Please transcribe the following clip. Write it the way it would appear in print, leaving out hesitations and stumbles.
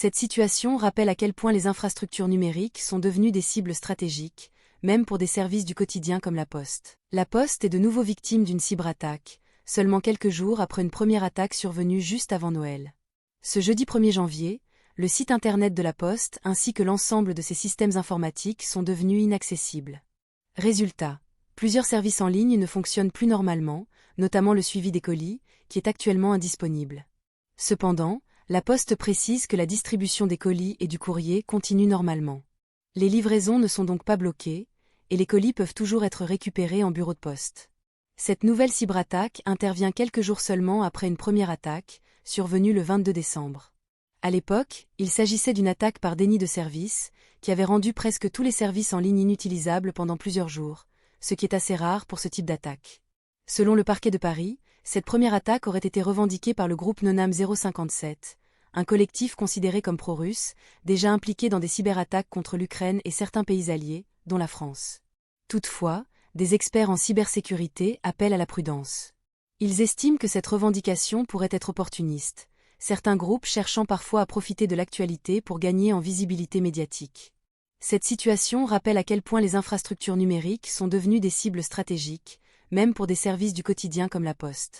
Cette situation rappelle à quel point les infrastructures numériques sont devenues des cibles stratégiques, même pour des services du quotidien comme la Poste. La Poste est de nouveau victime d'une cyberattaque, seulement quelques jours après une première attaque survenue juste avant Noël. Ce jeudi 1er janvier, le site internet de la Poste ainsi que l'ensemble de ses systèmes informatiques sont devenus inaccessibles. Résultat, plusieurs services en ligne ne fonctionnent plus normalement, notamment le suivi des colis, qui est actuellement indisponible. Cependant, la Poste précise que la distribution des colis et du courrier continue normalement. Les livraisons ne sont donc pas bloquées, et les colis peuvent toujours être récupérés en bureau de poste. Cette nouvelle cyberattaque intervient quelques jours seulement après une première attaque, survenue le 22 décembre. À l'époque, il s'agissait d'une attaque par déni de service, qui avait rendu presque tous les services en ligne inutilisables pendant plusieurs jours, ce qui est assez rare pour ce type d'attaque. Selon le parquet de Paris, cette première attaque aurait été revendiquée par le groupe Nonam 057, un collectif considéré comme pro-russe, déjà impliqué dans des cyberattaques contre l'Ukraine et certains pays alliés, dont la France. Toutefois, des experts en cybersécurité appellent à la prudence. Ils estiment que cette revendication pourrait être opportuniste, certains groupes cherchant parfois à profiter de l'actualité pour gagner en visibilité médiatique. Cette situation rappelle à quel point les infrastructures numériques sont devenues des cibles stratégiques, même pour des services du quotidien comme la Poste.